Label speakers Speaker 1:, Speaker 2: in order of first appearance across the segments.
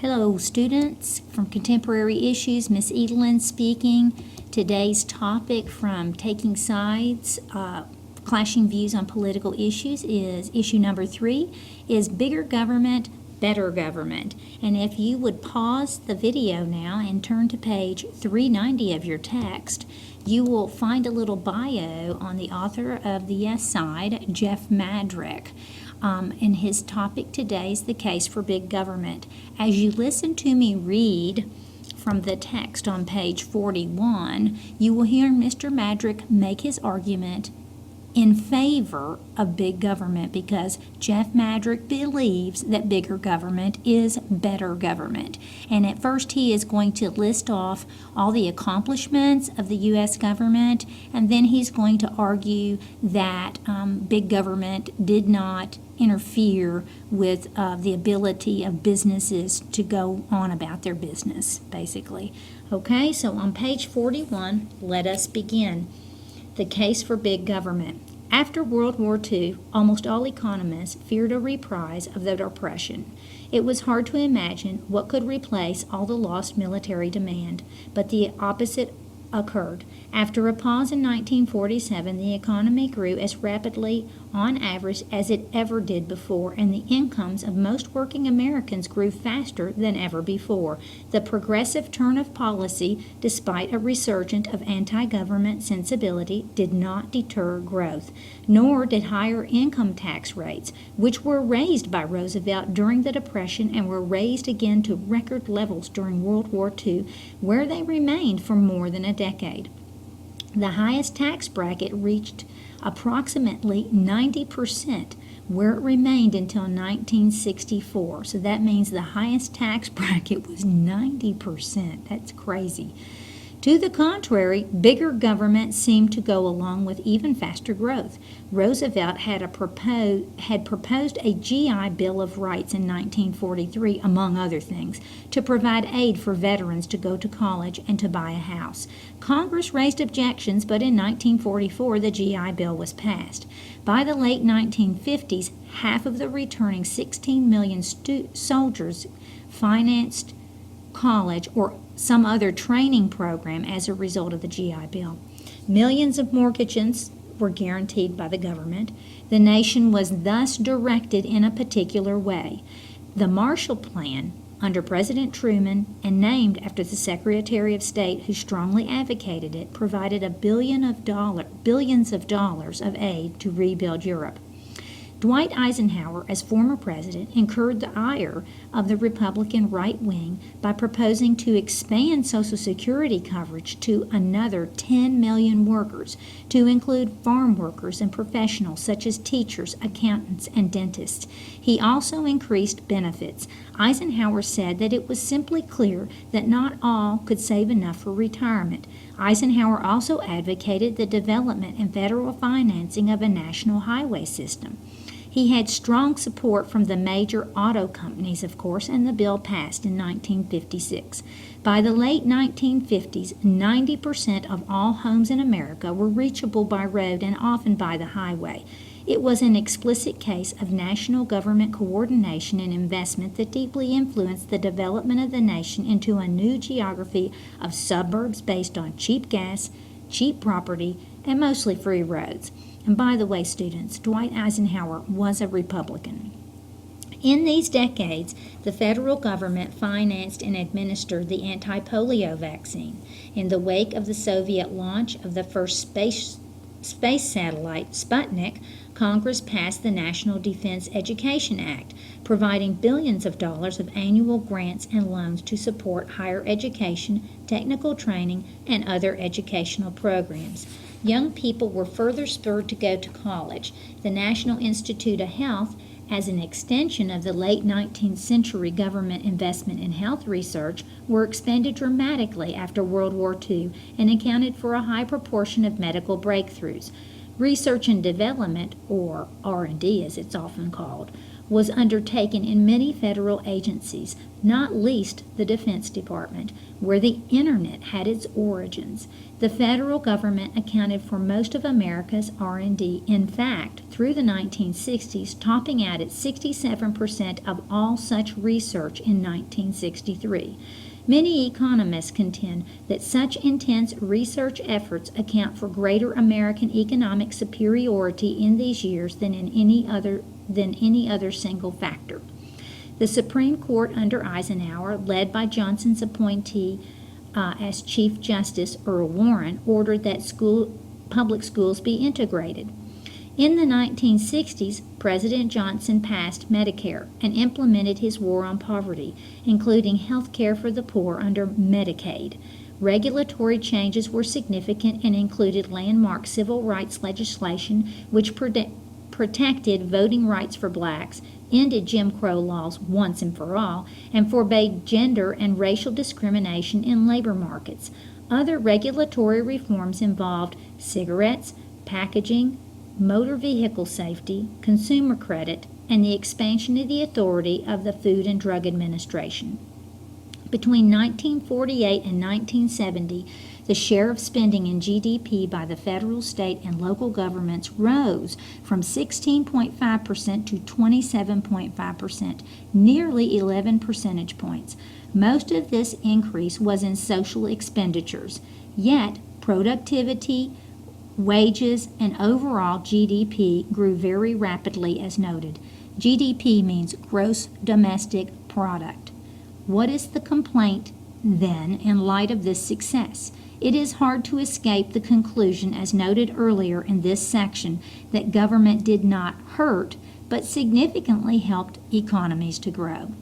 Speaker 1: Hello, students from Contemporary Issues. Miss Edelin speaking. Today's topic from Taking Sides, Clashing Views on Political Issues is issue number 3, is Bigger Government, Better Government. And if you would pause the video now and turn to page 390 of your text, you will find a little bio on the author of the yes side, Jeff Madrick. And his topic today is the case for big government. As you listen to me read from the text on page 41, you will hear Mr. Madrick make his argument in favor of big government because Jeff Madrick believes that bigger government is better government. And at first he is going to list off all the accomplishments of the U.S. government, and then he's going to argue that big government did not interfere with the ability of businesses to go on about their business, basically. Okay, so on page 41, let us begin. The case for big government. After World War II, almost all economists feared a reprise of the Depression. It was hard to imagine what could replace all the lost military demand, but the opposite occurred. After a pause in 1947, the economy grew as rapidly on average as it ever did before, and the incomes of most working Americans grew faster than ever before. The progressive turn of policy, despite a resurgence of anti-government sensibility, did not deter growth, nor did higher income tax rates, which were raised by Roosevelt during the Depression and were raised again to record levels during World War II, where they remained for more than a decade. The highest tax bracket reached approximately 90%, where it remained until 1964. So that means the highest tax bracket was 90%. That's crazy. To the contrary, bigger government seemed to go along with even faster growth. Roosevelt had proposed a GI Bill of Rights in 1943, among other things, to provide aid for veterans to go to college and to buy a house. Congress raised objections, but in 1944 the GI Bill was passed. By the late 1950s, half of the returning 16 million soldiers financed college or some other training program as a result of the GI Bill. Millions of mortgages were guaranteed by the government. The nation was thus directed in a particular way. The Marshall Plan, under President Truman and named after the Secretary of State who strongly advocated it, provided billions of dollars of aid to rebuild Europe. Dwight Eisenhower, as former president, incurred the ire of the Republican right wing by proposing to expand Social Security coverage to another 10 million workers, to include farm workers and professionals such as teachers, accountants, and dentists. He also increased benefits. Eisenhower said that it was simply clear that not all could save enough for retirement. Eisenhower also advocated the development and federal financing of a national highway system. He had strong support from the major auto companies, of course, and the bill passed in 1956. By the late 1950s, 90% of all homes in America were reachable by road and often by the highway. It was an explicit case of national government coordination and investment that deeply influenced the development of the nation into a new geography of suburbs based on cheap gas, cheap property, and mostly free roads. And by the way, students, Dwight Eisenhower was a Republican. In these decades, the federal government financed and administered the anti-polio vaccine. In the wake of the Soviet launch of the first space satellite, Sputnik, Congress passed the National Defense Education Act, providing billions of dollars of annual grants and loans to support higher education, technical training, and other educational programs. Young people were further spurred to go to college. The National Institute of Health, as an extension of the late 19th century government investment in health research, were expanded dramatically after World War II and accounted for a high proportion of medical breakthroughs. Research and development, or R&D as it's often called, was undertaken in many federal agencies, not least the Defense Department, where the Internet had its origins. The federal government accounted for most of America's R&D. In fact, through the 1960s, topping out at 67% of all such research in 1963. Many economists contend that such intense research efforts account for greater American economic superiority in these years than any other single factor. The Supreme Court under Eisenhower, led by Johnson's appointee as Chief Justice Earl Warren, ordered that public schools be integrated. In the 1960s, President Johnson passed Medicare and implemented his war on poverty, including health care for the poor under Medicaid. Regulatory changes were significant and included landmark civil rights legislation, which protected voting rights for blacks, ended Jim Crow laws once and for all, and forbade gender and racial discrimination in labor markets. Other regulatory reforms involved cigarettes, packaging, motor vehicle safety, consumer credit, and the expansion of the authority of the Food and Drug Administration. Between 1948 and 1970, the share of spending in GDP by the federal, state, and local governments rose from 16.5% to 27.5%, nearly 11 percentage points. Most of this increase was in social expenditures, yet productivity, wages, and overall GDP grew very rapidly as noted. GDP means gross domestic product. What is the complaint, then, in light of this success? It is hard to escape the conclusion, as noted earlier in this section, that government did not hurt, but significantly helped economies to grow.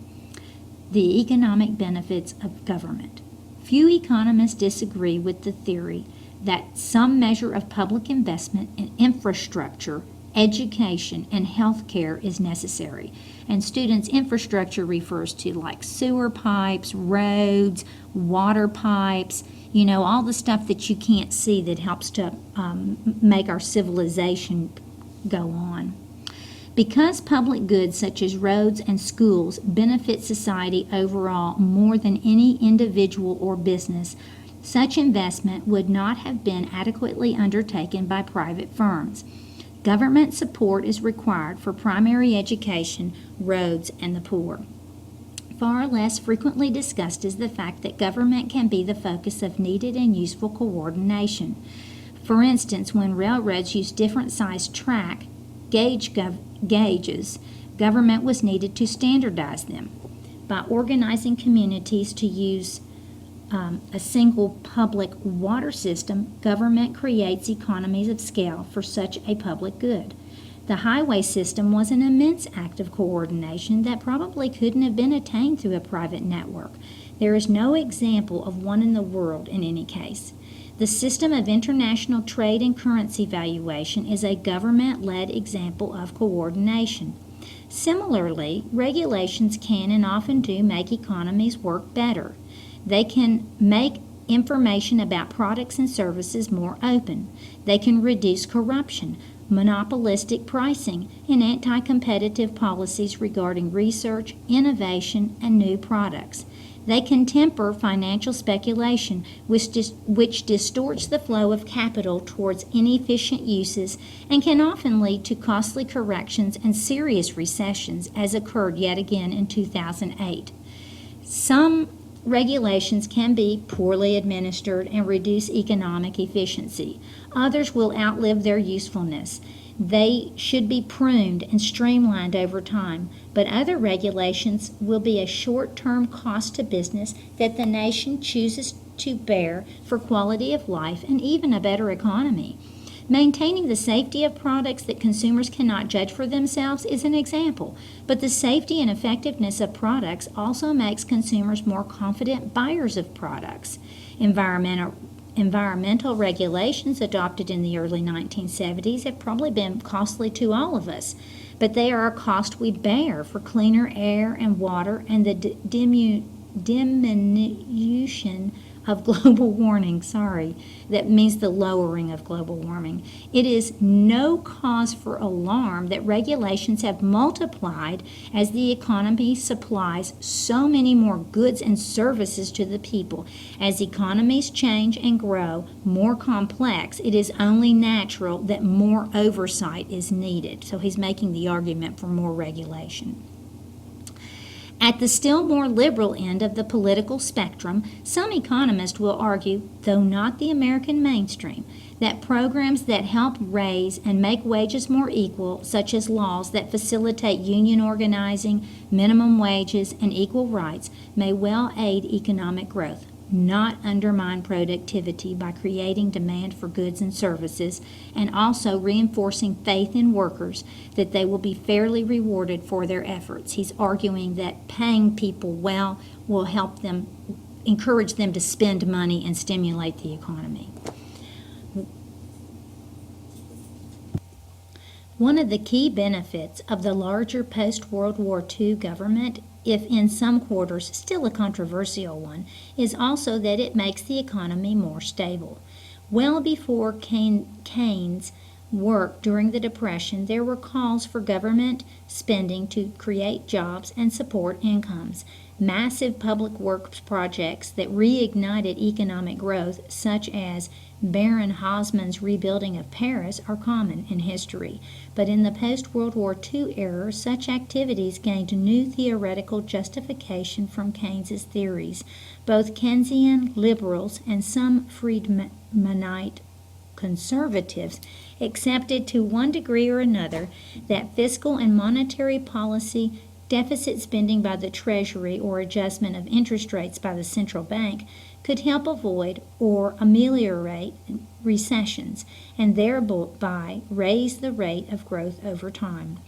Speaker 1: The economic benefits of government. Few economists disagree with the theory that some measure of public investment in infrastructure, education, and health care is necessary. And students, infrastructure refers to like sewer pipes, roads, water pipes, all the stuff that you can't see that helps to make our civilization go on. Because public goods such as roads and schools benefit society overall more than any individual or business, such investment would not have been adequately undertaken by private firms. Government support is required for primary education, roads, and the poor. Far less frequently discussed is the fact that government can be the focus of needed and useful coordination. For instance, when railroads used different sized track gauges, government was needed to standardize them. By organizing communities to use a single public water system, government creates economies of scale for such a public good. The highway system was an immense act of coordination that probably couldn't have been attained through a private network. There is no example of one in the world in any case. The system of international trade and currency valuation is a government-led example of coordination. Similarly, regulations can and often do make economies work better. They can make information about products and services more open. They can reduce corruption, monopolistic pricing, and anti-competitive policies regarding research, innovation, and new products. They can temper financial speculation, which distorts the flow of capital towards inefficient uses and can often lead to costly corrections and serious recessions, as occurred yet again in 2008. Some regulations can be poorly administered and reduce economic efficiency. Others will outlive their usefulness. They should be pruned and streamlined over time, but other regulations will be a short-term cost to business that the nation chooses to bear for quality of life and even a better economy. Maintaining the safety of products that consumers cannot judge for themselves is an example, but the safety and effectiveness of products also makes consumers more confident buyers of products. Environmental regulations adopted in the early 1970s have probably been costly to all of us, but they are a cost we bear for cleaner air and water and the diminution of global warming, that means the lowering of global warming. It is no cause for alarm that regulations have multiplied as the economy supplies so many more goods and services to the people. As economies change and grow more complex, it is only natural that more oversight is needed. So he's making the argument for more regulation. At the still more liberal end of the political spectrum, some economists will argue, though not the American mainstream, that programs that help raise and make wages more equal, such as laws that facilitate union organizing, minimum wages, and equal rights, may well aid economic growth, not undermine productivity by creating demand for goods and services, and also reinforcing faith in workers that they will be fairly rewarded for their efforts. He's arguing that paying people well will help them, encourage them to spend money and stimulate the economy. One of the key benefits of the larger post-World War II government, if in some quarters still a controversial one, is also that it makes the economy more stable. Well before Keynes' work during the Depression, there were calls for government spending to create jobs and support incomes. Massive public works projects that reignited economic growth, such as Baron Haussmann's rebuilding of Paris, are common in history. But in the post-World War II era, such activities gained new theoretical justification from Keynes's theories. Both Keynesian liberals and some Friedmanite conservatives accepted to one degree or another that fiscal and monetary policy, deficit spending by the Treasury, or adjustment of interest rates by the central bank could help avoid or ameliorate recessions and thereby raise the rate of growth over time.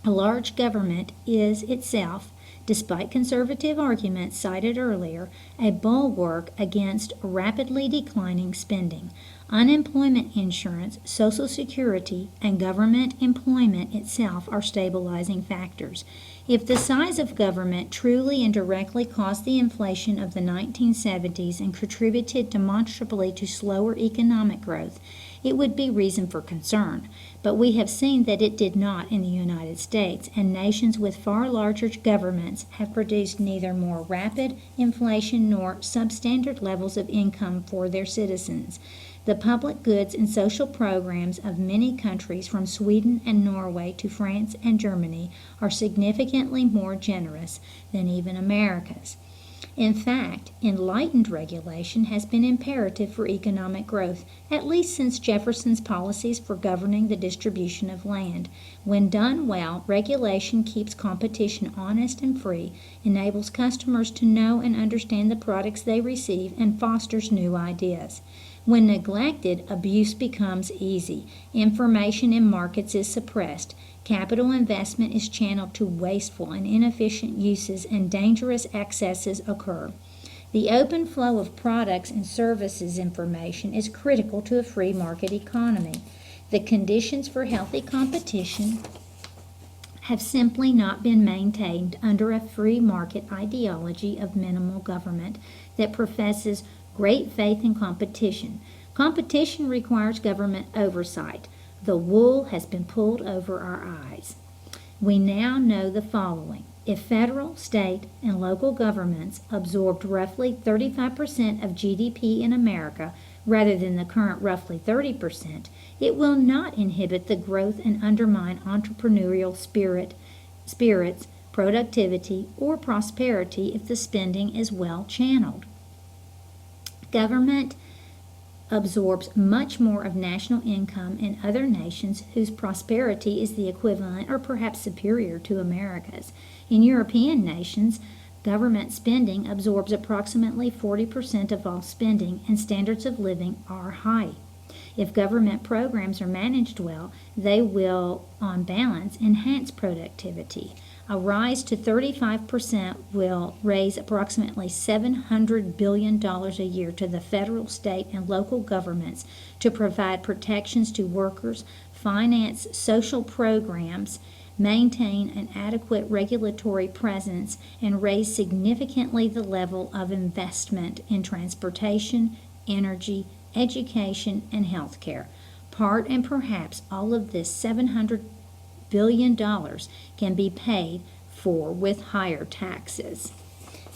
Speaker 1: A large government is itself, despite conservative arguments cited earlier, a bulwark against rapidly declining spending. Unemployment insurance, Social Security, and government employment itself are stabilizing factors. If the size of government truly and directly caused the inflation of the 1970s and contributed demonstrably to slower economic growth, it would be reason for concern. But we have seen that it did not in the United States, and nations with far larger governments have produced neither more rapid inflation nor substandard levels of income for their citizens. The public goods and social programs of many countries, from Sweden and Norway to France and Germany, are significantly more generous than even America's. In fact, enlightened regulation has been imperative for economic growth, at least since Jefferson's policies for governing the distribution of land. When done well, regulation keeps competition honest and free, enables customers to know and understand the products they receive, and fosters new ideas. When neglected, abuse becomes easy. Information in markets is suppressed. Capital investment is channeled to wasteful and inefficient uses, and dangerous excesses occur. The open flow of products and services information is critical to a free market economy. The conditions for healthy competition have simply not been maintained under a free market ideology of minimal government that professes great faith in competition. Competition requires government oversight. The wool has been pulled over our eyes. We now know the following. If federal, state, and local governments absorbed roughly 35% of GDP in America, rather than the current roughly 30%, it will not inhibit the growth and undermine entrepreneurial spirits, productivity, or prosperity if the spending is well channeled. Government absorbs much more of national income in other nations whose prosperity is the equivalent or perhaps superior to America's. In European nations, government spending absorbs approximately 40% of all spending, and standards of living are high. If government programs are managed well, they will, on balance, enhance productivity. A rise to 35% will raise approximately $700 billion a year to the federal, state, and local governments to provide protections to workers, finance social programs, maintain an adequate regulatory presence, and raise significantly the level of investment in transportation, energy, education, and healthcare. Part and perhaps all of this $700 billion can be paid for with higher taxes.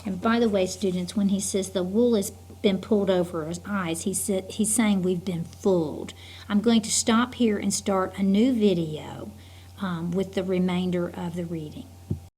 Speaker 1: And by the way, students, when he says the wool has been pulled over his eyes, he's saying we've been fooled. I'm going to stop here and start a new video with the remainder of the reading.